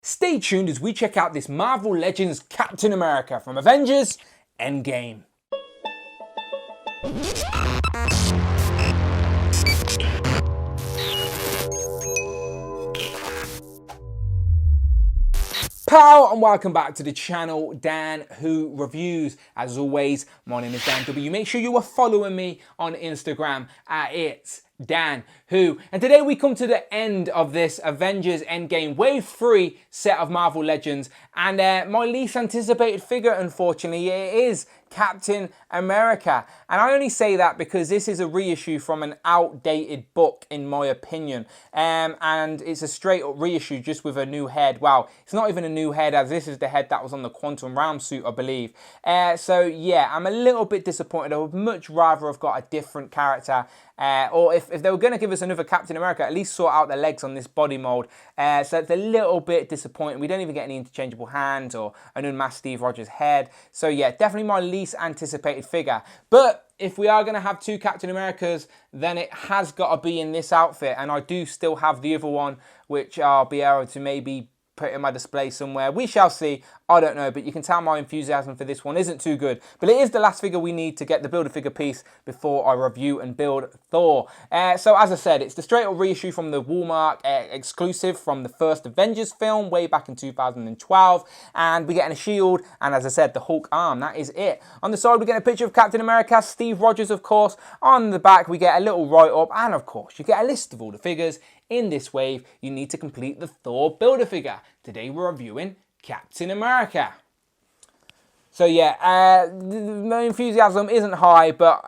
Stay tuned as we check out this Marvel Legends Captain America from Avengers Endgame. Pow, and welcome back to the channel, Dan Who Reviews. As always, my name is Dan W. Make sure you are following me on Instagram at It's Dan Who. And today we come to the end of this Avengers Endgame Wave 3 set of Marvel Legends. And my least anticipated figure, unfortunately, it is Captain America. And I only say that because this is a reissue from an outdated book, in my opinion. And it's a straight up reissue just with a new head. Well, it's not even a new head, as this is the head that was on the Quantum Realm suit, I believe. So yeah, I'm a little bit disappointed. I would much rather have got a different character. Or if they were going to give us another Captain America, at least sort out the legs on this body mold. So it's a little bit disappointing. We don't even get any interchangeable hands or an unmasked Steve Rogers head. So yeah, definitely my least anticipated figure. But if we are going to have two Captain Americas, then it has got to be in this outfit. And I do still have the other one, which I'll be able to maybe put in my display somewhere. We shall see. I don't know, but you can tell my enthusiasm for this one isn't too good. But it is the last figure we need to get the Build-A-Figure piece before I review and build Thor. So as I said, it's the straight-up reissue from the Walmart exclusive from the first Avengers film way back in 2012. And we're getting a shield, and as I said, the Hulk arm. That is it. On the side, we get a picture of Captain America, Steve Rogers, of course. On the back, we get a little write-up, and of course, you get a list of all the figures. In this wave, you need to complete the Thor Build-A-Figure. Today, we're reviewing Captain America. So yeah, my enthusiasm isn't high, but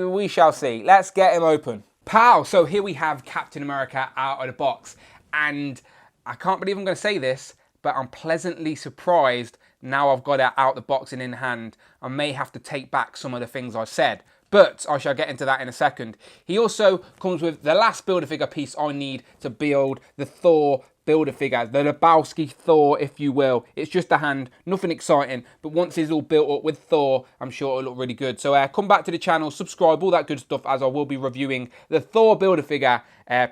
we shall see. Let's get him open. Pow! So here we have Captain America out of the box. And I can't believe I'm going to say this, but I'm pleasantly surprised now I've got it out the box and in hand. I may have to take back some of the things I said, but I shall get into that in a second. He also comes with the last Build-A-Figure piece I need to build the Thor Build-A-Figure, the Lebowski Thor, if you will. It's just a hand, nothing exciting, but once it's all built up with Thor, I'm sure it'll look really good. So come back to the channel, subscribe, all that good stuff, as I will be reviewing the Thor Build-A-Figure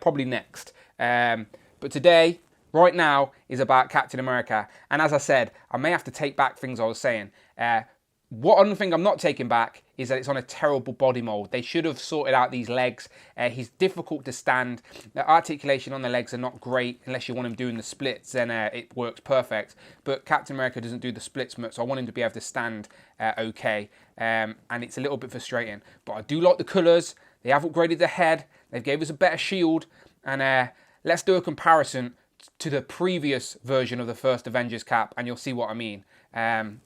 probably next. But today, right now, is about Captain America. And as I said, I may have to take back things I was saying. One thing I'm not taking back is that it's on a terrible body mold. They should have sorted out these legs. He's difficult to stand. The articulation on the legs are not great unless you want him doing the splits, then it works perfect. But Captain America doesn't do the splits much, so I want him to be able to stand okay. And it's a little bit frustrating. But I do like the colours. They have upgraded the head. They've gave us a better shield. And let's do a comparison to the previous version of the first Avengers cap, and you'll see what I mean.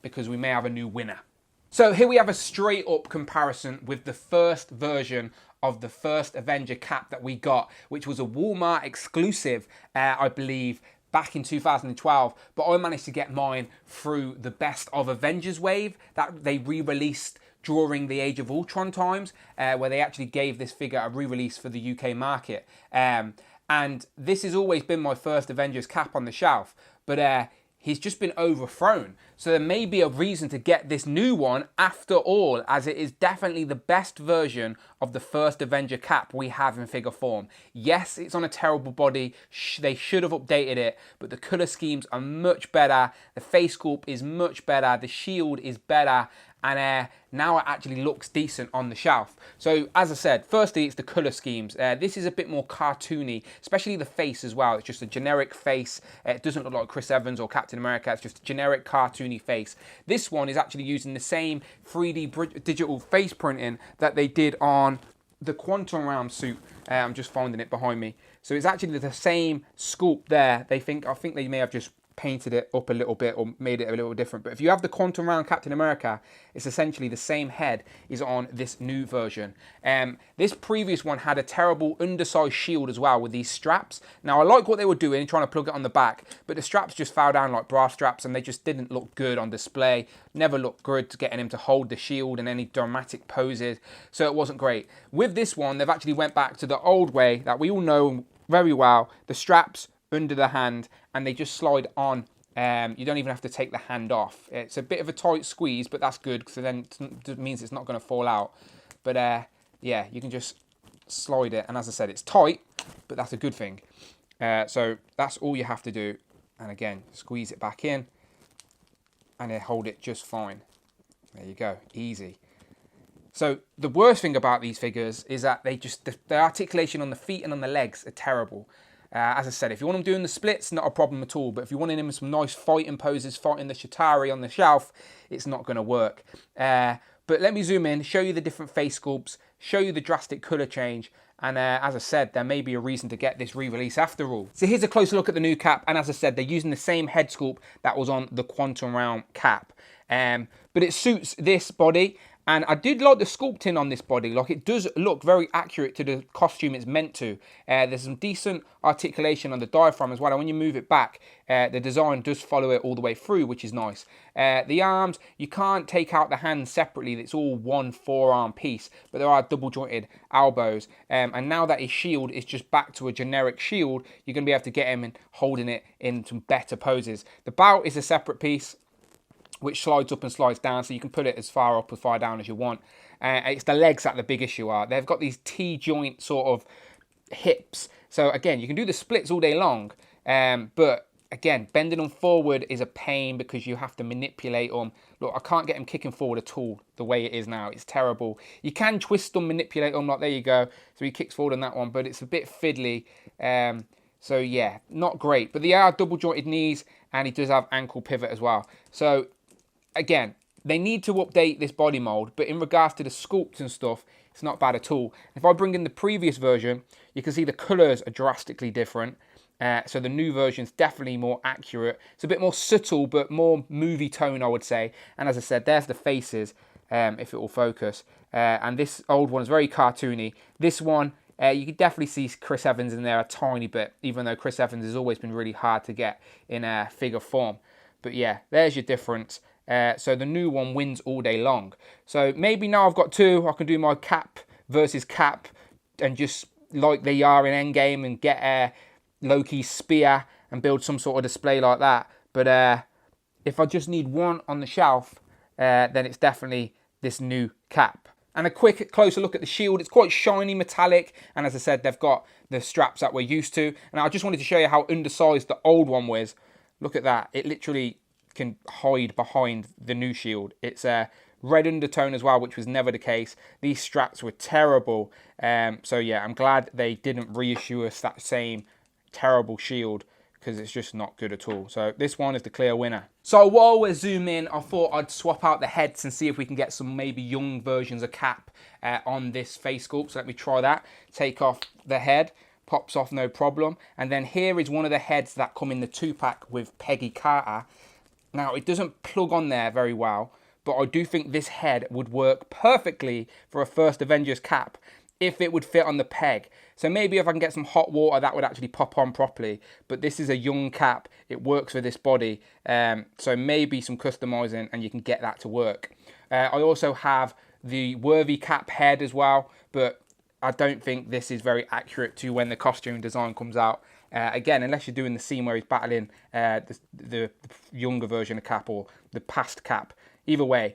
Because we may have a new winner. So here we have a straight up comparison with the first version of the first Avenger cap that we got, which was a Walmart exclusive, I believe, back in 2012. But I managed to get mine through the Best of Avengers wave that they re-released during the Age of Ultron times, where they actually gave this figure a re-release for the UK market. And this has always been my first Avengers cap on the shelf, but he's just been overthrown. So there may be a reason to get this new one after all, as it is definitely the best version of the first Avenger cap we have in figure form. Yes, it's on a terrible body. They should have updated it, but the colour schemes are much better. The face sculpt is much better. The shield is better. And now it actually looks decent on the shelf. So as I said, firstly, it's the colour schemes. This is a bit more cartoony, especially the face as well. It's just a generic face. It doesn't look like Chris Evans or Captain America. It's just a generic cartoony face. This one is actually using the same 3D digital face printing that they did on the Quantum Realm suit. I'm just finding it behind me. So it's actually the same sculpt there. I think they may have just painted it up a little bit or made it a little different. But if you have the Quantum Realm Captain America, it's essentially the same head is on this new version. This previous one had a terrible undersized shield as well with these straps. Now I like what they were doing, trying to plug it on the back, but the straps just fell down like bra straps and they just didn't look good on display. Never looked good to getting him to hold the shield in any dramatic poses, so it wasn't great. With this one, they've actually went back to the old way that we all know very well. The straps under the hand and they just slide on. You don't even have to take the hand off. It's a bit of a tight squeeze, but that's good because then it means it's not going to fall out. But yeah, you can just slide it, and as I said, it's tight, but that's a good thing. So that's all you have to do. And again, squeeze it back in and then hold it just fine. There you go, easy. So the worst thing about these figures is that the articulation on the feet and on the legs are terrible. As I said, if you want them doing the splits, not a problem at all. But if you want him in some nice fighting poses, fighting the Shatari on the shelf, it's not going to work. But let me zoom in, show you the different face sculpts, show you the drastic colour change. And as I said, there may be a reason to get this re-release after all. So here's a closer look at the new cap. And as I said, they're using the same head sculpt that was on the Quantum Realm cap. But it suits this body. And I did like the sculpting on this body. Like, it does look very accurate to the costume it's meant to. There's some decent articulation on the diaphragm as well. And when you move it back, the design does follow it all the way through, which is nice. The arms, you can't take out the hands separately. It's all one forearm piece. But there are double jointed elbows. And now that his shield is just back to a generic shield, you're going to be able to get him and holding it in some better poses. The belt is a separate piece, which slides up and slides down, so you can put it as far up or far down as you want. It's the legs that the big issue are. They've got these T-joint sort of hips. So again, you can do the splits all day long, but again, bending them forward is a pain because you have to manipulate them. Look, I can't get him kicking forward at all the way it is now. It's terrible. You can twist them, manipulate them, like there you go. So he kicks forward on that one, but it's a bit fiddly. So yeah, not great. But they are double jointed knees, and he does have ankle pivot as well. So again, they need to update this body mold, but in regards to the sculpt and stuff, it's not bad at all. If I bring in the previous version, you can see the colours are drastically different. So the new version is definitely more accurate. It's a bit more subtle, but more movie tone, I would say. And as I said, there's the faces, if it will focus. And this old one is very cartoony. This one, you can definitely see Chris Evans in there a tiny bit, even though Chris Evans has always been really hard to get in figure form. But yeah, there's your difference. So the new one wins all day long. So maybe now I've got two, I can do my cap versus cap and just like they are in Endgame and get Loki's spear and build some sort of display like that. But if I just need one on the shelf, then it's definitely this new cap. And a quick closer look at the shield. It's quite shiny, metallic, and as I said, they've got the straps that we're used to. And I just wanted to show you how undersized the old one was. Look at that. It literally can hide behind the new shield. It's a red undertone as well, which was never the case. These straps were terrible. So yeah, I'm glad they didn't reissue us that same terrible shield, because it's just not good at all. So this one is the clear winner. So while we're zooming in, I thought I'd swap out the heads and see if we can get some maybe young versions of Cap on this face sculpt. So let me try that. Take off the head. Pops off no problem. And then here is one of the heads that come in the 2-pack with Peggy Carter. Now, it doesn't plug on there very well, but I do think this head would work perfectly for a first Avengers cap if it would fit on the peg. So maybe if I can get some hot water, that would actually pop on properly. But this is a young cap. It works for this body. So maybe some customizing and you can get that to work. I also have the Worthy cap head as well, but I don't think this is very accurate to when the costume design comes out. Again, unless you're doing the scene where he's battling the younger version of Cap or the past Cap. Either way,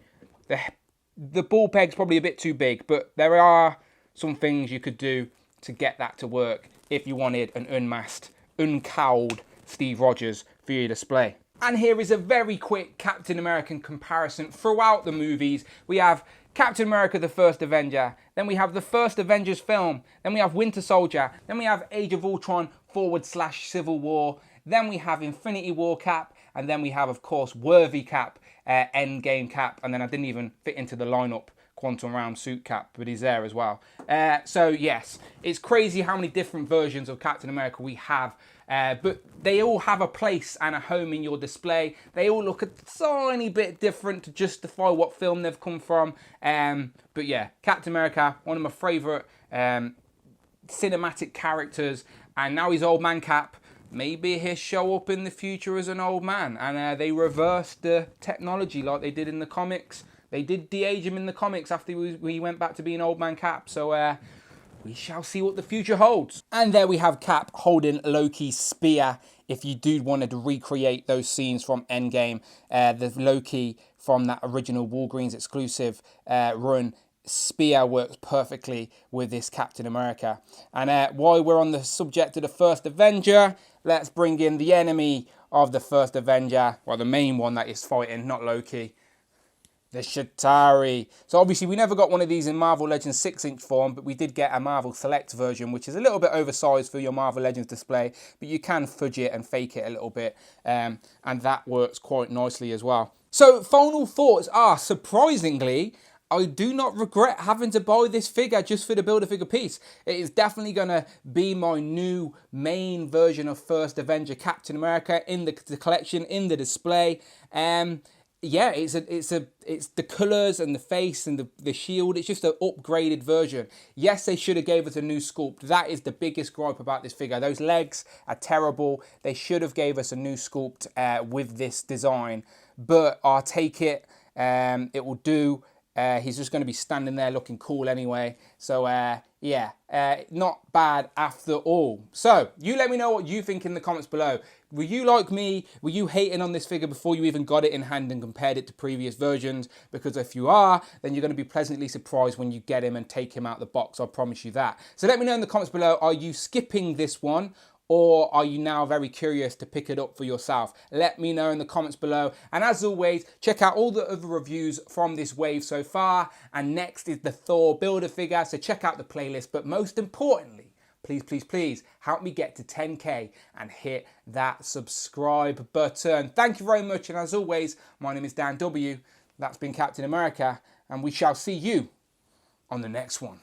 the ball peg's probably a bit too big, but there are some things you could do to get that to work if you wanted an unmasked, uncowled Steve Rogers for your display. And here is a very quick Captain American comparison throughout the movies. We have Captain America, the First Avenger. Then we have the first Avengers film. Then we have Winter Soldier. Then we have Age of Ultron / Civil War. Then we have Infinity War Cap. And then we have, of course, Worthy Cap, Endgame Cap. And then I didn't even fit into the lineup Quantum Realm suit Cap, but he's there as well. So yes, it's crazy how many different versions of Captain America we have. But they all have a place and a home in your display. They all look a tiny bit different to justify what film they've come from. But yeah, Captain America, one of my favourite cinematic characters. And now he's Old Man Cap. Maybe he'll show up in the future as an old man. And they reversed the technology like they did in the comics. They did de-age him in the comics after we went back to being Old Man Cap. So we shall see what the future holds. And there we have Cap holding Loki's spear. If you do wanted to recreate those scenes from Endgame, the Loki from that original Walgreens exclusive run, spear works perfectly with this Captain America. And while we're on the subject of the first Avenger, let's bring in the enemy of the first Avenger, well, the main one that is fighting, not Loki, the Shatari. So obviously we never got one of these in Marvel Legends 6-inch form, but we did get a Marvel Select version, which is a little bit oversized for your Marvel Legends display, but you can fudge it and fake it a little bit, and that works quite nicely as well. So final thoughts are, surprisingly, I do not regret having to buy this figure just for the Build-A-Figure piece. It is definitely going to be my new main version of First Avenger Captain America in the collection, in the display. Yeah, it's the colours and the face and the shield. It's just an upgraded version. Yes, they should have gave us a new sculpt. That is the biggest gripe about this figure. Those legs are terrible. They should have gave us a new sculpt with this design. But I'll take it. It will do. He's just going to be standing there looking cool anyway. So, yeah, not bad after all. So, you let me know what you think in the comments below. Were you like me? Were you hating on this figure before you even got it in hand and compared it to previous versions? Because if you are, then you're going to be pleasantly surprised when you get him and take him out the box. I promise you that. So let me know in the comments below, are you skipping this one? Or are you now very curious to pick it up for yourself? Let me know in the comments below. And as always, check out all the other reviews from this wave so far. And next is the Thor Build-A-Figure. So check out the playlist. But most importantly, please, please, please help me get to 10K and hit that subscribe button. Thank you very much. And as always, my name is Dan W. That's been Captain America. And we shall see you on the next one.